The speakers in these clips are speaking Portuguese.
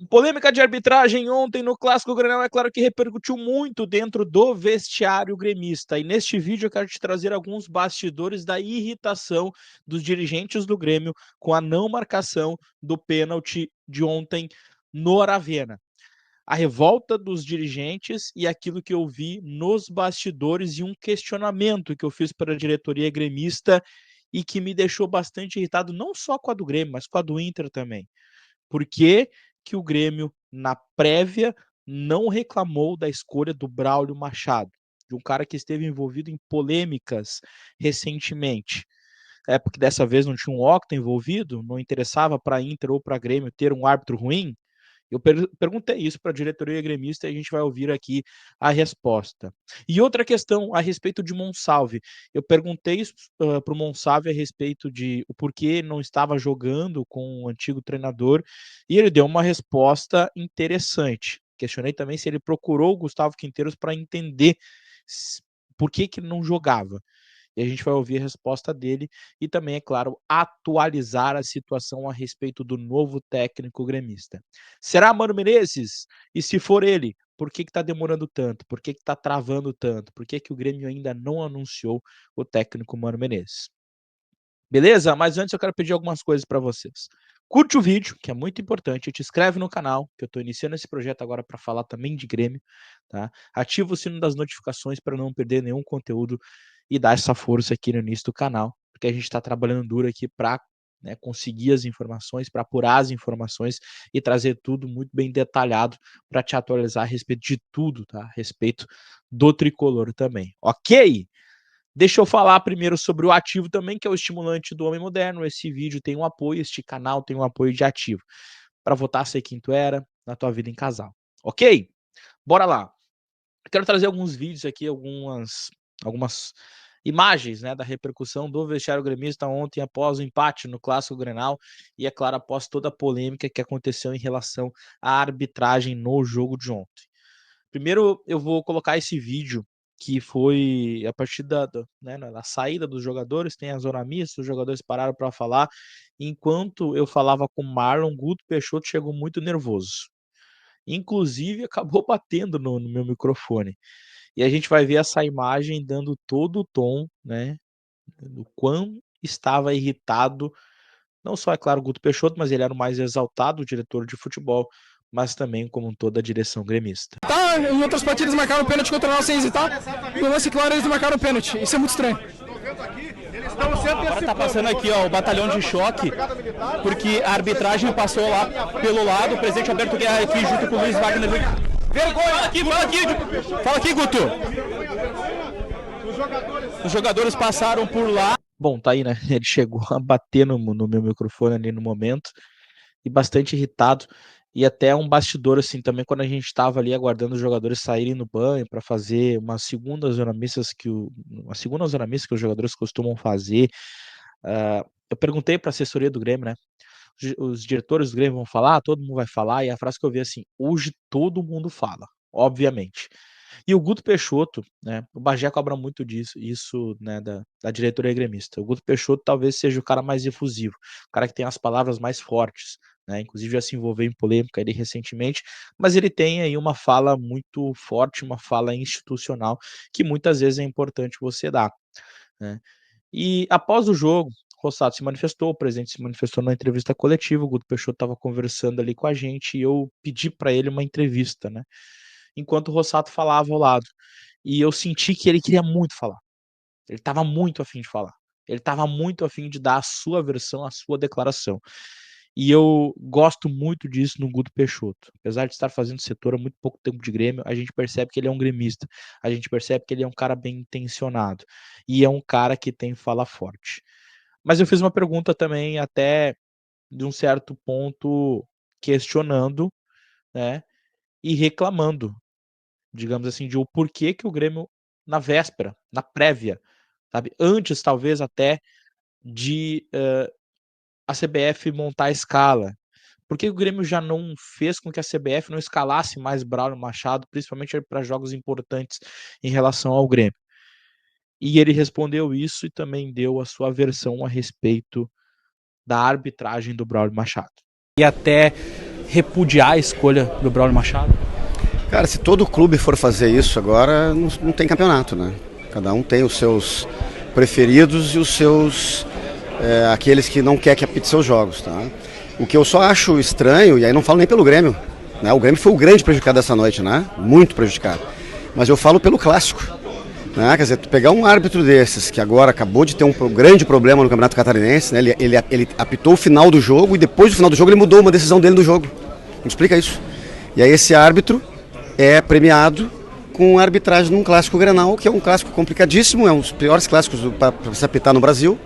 Polêmica de arbitragem ontem no Clássico Grenal, é claro que repercutiu muito dentro do vestiário gremista. E neste vídeo eu quero te trazer alguns bastidores da irritação dos dirigentes do Grêmio com a não marcação do pênalti de ontem no Aravena. A revolta dos dirigentes e aquilo que eu vi nos bastidores e um questionamento que eu fiz para a diretoria gremista e que me deixou bastante irritado, não só com a do Grêmio, mas com a do Inter também. Por que que o Grêmio, na prévia, não reclamou da escolha do Braulio Machado, de um cara que esteve envolvido em polêmicas recentemente? É porque dessa vez não tinha um Octa envolvido, não interessava para a Inter ou para Grêmio ter um árbitro ruim? Eu perguntei isso para a diretoria gremista e a gente vai ouvir aqui a resposta. E outra questão a respeito de Monsalve. Eu perguntei para o Monsalve a respeito de o porquê não estava jogando com o antigo treinador e ele deu uma resposta interessante. Questionei também se ele procurou o Gustavo Quinteiros para entender por que, que ele não jogava. E a gente vai ouvir a resposta dele e também, é claro, atualizar a situação a respeito do novo técnico gremista. Será Mano Menezes? E se for ele, por que está demorando tanto? Por que está travando tanto? Por que o Grêmio ainda não anunciou o técnico Mano Menezes? Beleza? Mas antes eu quero pedir algumas coisas para vocês. Curte o vídeo, que é muito importante, te inscreve no canal, que eu estou iniciando esse projeto agora para falar também de Grêmio, tá? Ativa o sino das notificações para não perder nenhum conteúdo e dar essa força aqui no início do canal, porque a gente está trabalhando duro aqui para, né, conseguir as informações, para apurar as informações e trazer tudo muito bem detalhado para te atualizar a respeito de tudo, tá? A respeito do tricolor também, ok? Deixa eu falar primeiro sobre o ativo também, que é o estimulante do homem moderno. Esse vídeo tem um apoio, este canal tem um apoio de ativo. Para votar ser quem tu era na tua vida em casal. Ok? Bora lá. Quero trazer alguns vídeos aqui, algumas imagens, né, da repercussão do vestiário gremista ontem após o empate no Clássico Grenal e, é claro, após toda a polêmica que aconteceu em relação à arbitragem no jogo de ontem. Primeiro eu vou colocar esse vídeo que foi a partir né, na saída dos jogadores, tem a zona mista, os jogadores pararam para falar. Enquanto eu falava com o Marlon, Guto Peixoto chegou muito nervoso. Inclusive acabou batendo no meu microfone. E a gente vai ver essa imagem dando todo o tom, né, do quão estava irritado, não só, é claro, o Guto Peixoto, mas ele era o mais exaltado, o diretor de futebol, mas também como toda a direção gremista. Tá, em outras partidas marcaram pênalti contra nós sem hesitar. No lance claro eles não marcaram pênalti. Isso é muito estranho. Agora tá passando aqui, ó, o batalhão de choque, porque a arbitragem passou lá pelo lado, o presidente Alberto Guerra aqui junto com o Luiz Wagner. Vergonha! Fala aqui, Guto! Os jogadores passaram por lá. Bom, tá aí, né? Ele chegou a bater no meu microfone ali no momento e bastante irritado. E até um bastidor, assim, também quando a gente estava ali aguardando os jogadores saírem no banho para fazer uma segunda zona mista que os jogadores costumam fazer. Eu perguntei para a assessoria do Grêmio, né? Os diretores do Grêmio vão falar, todo mundo vai falar, e a frase que eu vi assim: hoje todo mundo fala, obviamente. E o Guto Peixoto, né, o Bagé cobra muito isso, né, da diretoria gremista. O Guto Peixoto talvez seja o cara mais efusivo, o cara que tem as palavras mais fortes, né, inclusive já se envolveu em polêmica ali recentemente, mas ele tem aí uma fala muito forte, uma fala institucional, que muitas vezes é importante você dar, né. E após o jogo, o Rossato se manifestou, o presidente se manifestou na entrevista coletiva, o Guto Peixoto estava conversando ali com a gente e eu pedi para ele uma entrevista, né, enquanto o Rossato falava ao lado. E eu senti que ele queria muito falar. Ele estava muito afim de falar. Ele estava muito afim de dar a sua versão, a sua declaração. E eu gosto muito disso no Guto Peixoto. Apesar de estar fazendo setor há muito pouco tempo de Grêmio, a gente percebe que ele é um gremista. A gente percebe que ele é um cara bem intencionado. E é um cara que tem fala forte. Mas eu fiz uma pergunta também, até de um certo ponto, questionando, né? E reclamando, digamos assim, de o porquê que o Grêmio, na véspera, na prévia, sabe, antes talvez até de a CBF montar a escala. Por que o Grêmio já não fez com que a CBF não escalasse mais Braulio Machado, principalmente para jogos importantes em relação ao Grêmio? E ele respondeu isso e também deu a sua versão a respeito da arbitragem do Braulio Machado. E até repudiar a escolha do Braulio Machado? Cara, se todo clube for fazer isso agora, não tem campeonato, né? Cada um tem os seus preferidos e os seus... aqueles que não quer que apite seus jogos, tá? O que eu só acho estranho, e aí não falo nem pelo Grêmio, né? O Grêmio foi o grande prejudicado dessa noite, né? Muito prejudicado. Mas eu falo pelo clássico, né? Quer dizer, tu pegar um árbitro desses, que agora acabou de ter um grande problema no Campeonato Catarinense, né? Ele apitou o final do jogo e depois do final do jogo ele mudou uma decisão dele do jogo. Me explica isso. E aí esse árbitro é premiado com arbitragem num clássico Grenal, que é um clássico complicadíssimo, é um dos piores clássicos para se apitar no Brasil,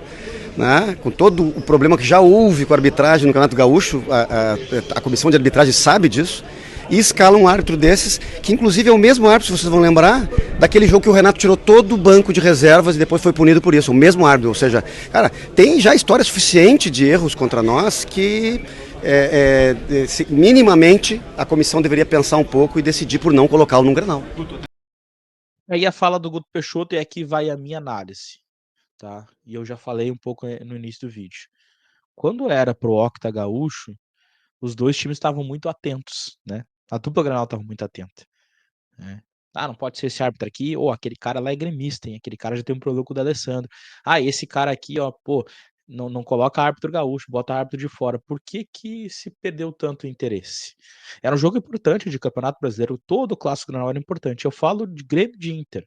né? Com todo o problema que já houve com a arbitragem no Campeonato Gaúcho, a comissão de arbitragem sabe disso, e escala um árbitro desses, que inclusive é o mesmo árbitro, se vocês vão lembrar, daquele jogo que o Renato tirou todo o banco de reservas e depois foi punido por isso, o mesmo árbitro. Ou seja, cara, tem já história suficiente de erros contra nós que minimamente a comissão deveria pensar um pouco e decidir por não colocá-lo num Grenal. Aí a fala do Guto Peixoto, e aqui vai a minha análise, tá? E eu já falei um pouco no início do vídeo. Quando era pro Octa Gaúcho, os dois times estavam muito atentos, né? A dupla Grenal estava muito atenta, né? Ah, não pode ser esse árbitro aqui, ou aquele cara lá é gremista, hein? Aquele cara já tem um problema com o D'Alessandro. Ah, esse cara aqui, ó, pô, não coloca árbitro gaúcho, bota árbitro de fora. Por que que se perdeu tanto interesse? Era um jogo importante de Campeonato Brasileiro, todo o Clássico Grenal era importante. Eu falo de Grêmio de Inter.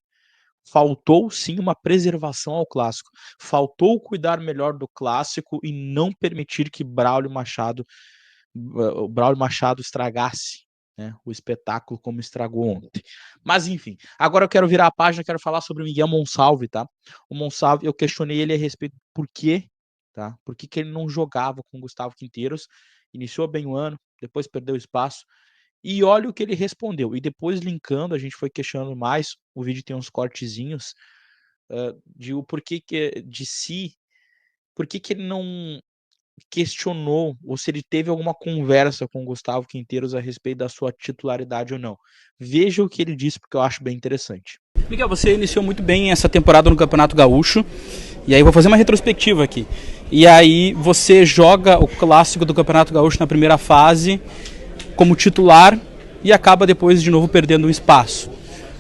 Faltou sim uma preservação ao clássico. Faltou cuidar melhor do clássico e não permitir que o Braulio Machado estragasse, né, o espetáculo como estragou ontem. Mas enfim, agora eu quero virar a página, quero falar sobre o Miguel Monsalve, tá? O Monsalve, eu questionei ele a respeito por quê, tá? Por que ele não jogava com o Gustavo Quinteiros? Iniciou bem o ano, depois perdeu espaço. E olha o que ele respondeu. E depois linkando, a gente foi questionando mais. O vídeo tem uns cortezinhos de o porquê de si, por que ele não questionou ou se ele teve alguma conversa com o Gustavo Quinteiros a respeito da sua titularidade ou não. Veja o que ele disse, porque eu acho bem interessante. Miguel, você iniciou muito bem essa temporada no Campeonato Gaúcho, e aí vou fazer uma retrospectiva aqui. E aí você joga o clássico do Campeonato Gaúcho na primeira fase como titular e acaba depois de novo perdendo um espaço.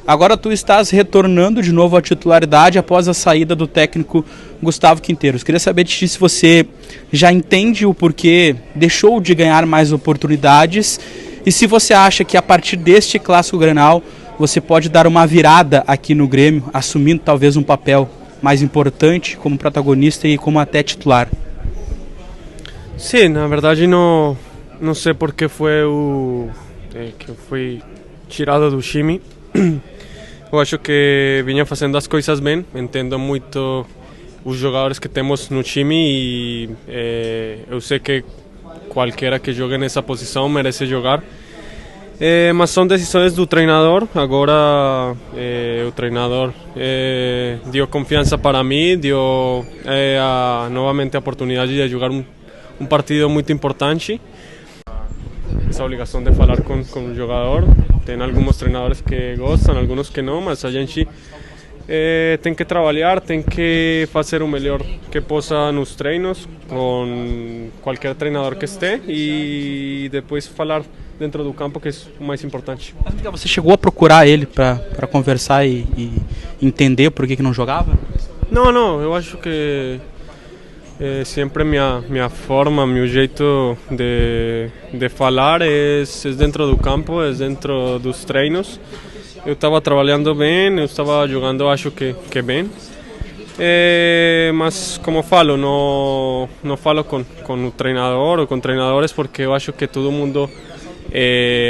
Agora tu estás retornando de novo à titularidade após a saída do técnico Gustavo Quinteiros. Queria saber de ti se você já entende o porquê deixou de ganhar mais oportunidades e se você acha que a partir deste clássico Grenal você pode dar uma virada aqui no Grêmio, assumindo talvez um papel mais importante como protagonista e como até titular. Sim, na verdade não sei por que foi que eu fui tirado do time. Eu acho que vinha fazendo as coisas bem, entendo muito os jogadores que temos no time e eu sei que qualquer que jogue nessa posição merece jogar. Mas são decisões do treinador. Agora o treinador deu confiança para mim, deu novamente a oportunidade de jogar um partido muito importante. Essa obrigação de falar com o jogador. Tem alguns treinadores que gostam, alguns que não, mas a gente tem que trabalhar, tem que fazer o melhor que possa nos treinos com qualquer treinador que esteja e depois falar dentro do campo, que é o mais importante. Mas, Miguel, você chegou a procurar ele para conversar e entender por que não jogava? Não, eu acho que sempre minha forma, meu jeito de falar é dentro do campo, é dentro dos treinos. Eu estava trabalhando bem, eu estava jogando, acho que bem. Mas como falo, não falo com o treinador ou com treinadores porque eu acho que todo mundo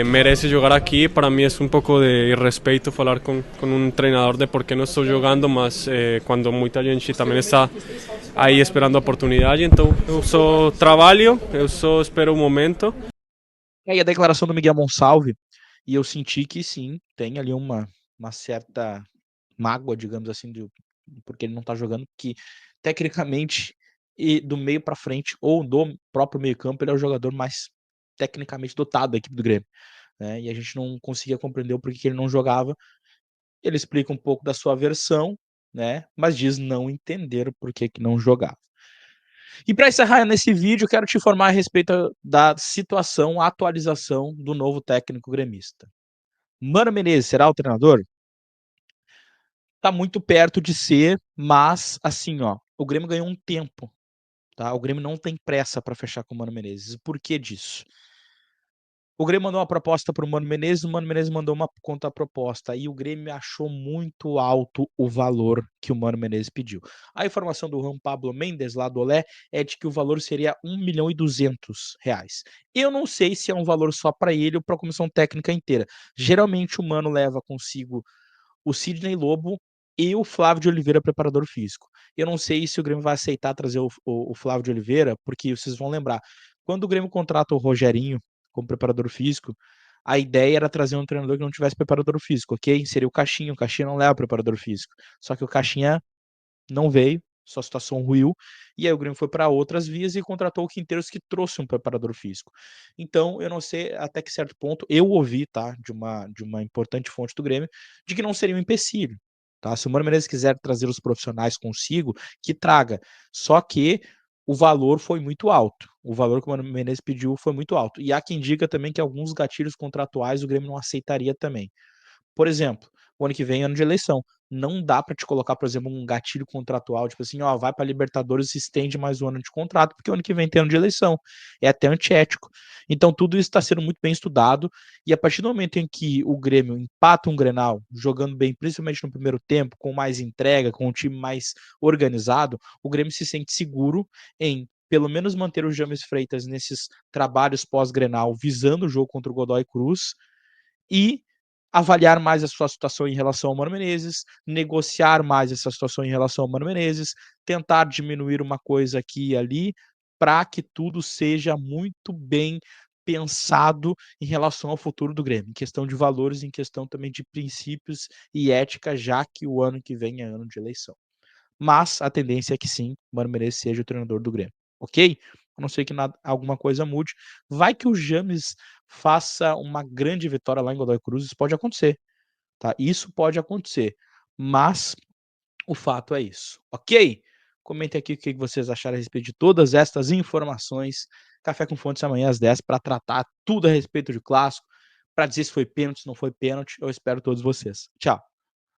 merece jogar aqui. Para mim é um pouco de irrespeito falar com um treinador de por que não estou jogando, mas quando muita gente também está aí esperando a oportunidade, então eu só trabalho, eu só espero o momento. E aí a declaração do Miguel Monsalve, e eu senti que sim, tem ali uma certa mágoa, digamos assim, porque ele não tá jogando, que tecnicamente e do meio para frente ou do próprio meio campo ele é o jogador mais tecnicamente dotado da equipe do Grêmio, né? E a gente não conseguia compreender o porquê que ele não jogava. Ele explica um pouco da sua versão, né? Mas diz não entender o porquê que não jogava. E para encerrar nesse vídeo, quero te informar a respeito da situação, a atualização do novo técnico gremista. Mano Menezes será o treinador? Tá muito perto de ser, mas assim, ó, o Grêmio ganhou um tempo, tá? O Grêmio não tem pressa para fechar com o Mano Menezes. Por que disso? O Grêmio mandou uma proposta para o Mano Menezes mandou uma contraproposta, e o Grêmio achou muito alto o valor que o Mano Menezes pediu. A informação do Juan Pablo Mendes, lá do Olé, é de que o valor seria R$1.200.000. Eu não sei se é um valor só para ele ou para a comissão técnica inteira. Geralmente o Mano leva consigo o Sidney Lobo e o Flávio de Oliveira, preparador físico. Eu não sei se o Grêmio vai aceitar trazer o Flávio de Oliveira, porque vocês vão lembrar, quando o Grêmio contrata o Rogerinho como preparador físico, a ideia era trazer um treinador que não tivesse preparador físico, ok? Seria o Caixinha não leva preparador físico. Só que o Caixinha não veio, sua situação ruiu, e aí o Grêmio foi para outras vias e contratou o Quinteiros, que trouxe um preparador físico. Então, eu não sei até que certo ponto, eu ouvi, tá, de uma importante fonte do Grêmio, de que não seria um empecilho, tá? Se o Mano Menezes quiser trazer os profissionais consigo, que traga. Só que o valor foi muito alto. O valor que o Mano Menezes pediu foi muito alto. E há quem diga também que alguns gatilhos contratuais o Grêmio não aceitaria também. Por exemplo, o ano que vem é ano de eleição. Não dá para te colocar, por exemplo, um gatilho contratual, tipo assim, ó, vai para Libertadores e estende mais um ano de contrato, porque o ano que vem tem ano de eleição. É até antiético. Então tudo isso está sendo muito bem estudado, e a partir do momento em que o Grêmio empata um Grenal, jogando bem, principalmente no primeiro tempo, com mais entrega, com um time mais organizado, o Grêmio se sente seguro em pelo menos manter o James Freitas nesses trabalhos pós-Grenal, visando o jogo contra o Godoy Cruz, e avaliar mais a sua situação em relação ao Mano Menezes, negociar mais essa situação em relação ao Mano Menezes, tentar diminuir uma coisa aqui e ali, para que tudo seja muito bem pensado em relação ao futuro do Grêmio, em questão de valores, em questão também de princípios e ética, já que o ano que vem é ano de eleição. Mas a tendência é que sim, Mano Menezes seja o treinador do Grêmio, ok? A não ser que alguma coisa mude. Vai que o James faça uma grande vitória lá em Godoy Cruz, isso pode acontecer, tá? Isso pode acontecer, mas o fato é isso, ok? Comentem aqui o que vocês acharam a respeito de todas estas informações. Café com Fontes amanhã às 10 para tratar tudo a respeito de clássico, para dizer se foi pênalti, se não foi pênalti. Eu espero todos vocês. Tchau.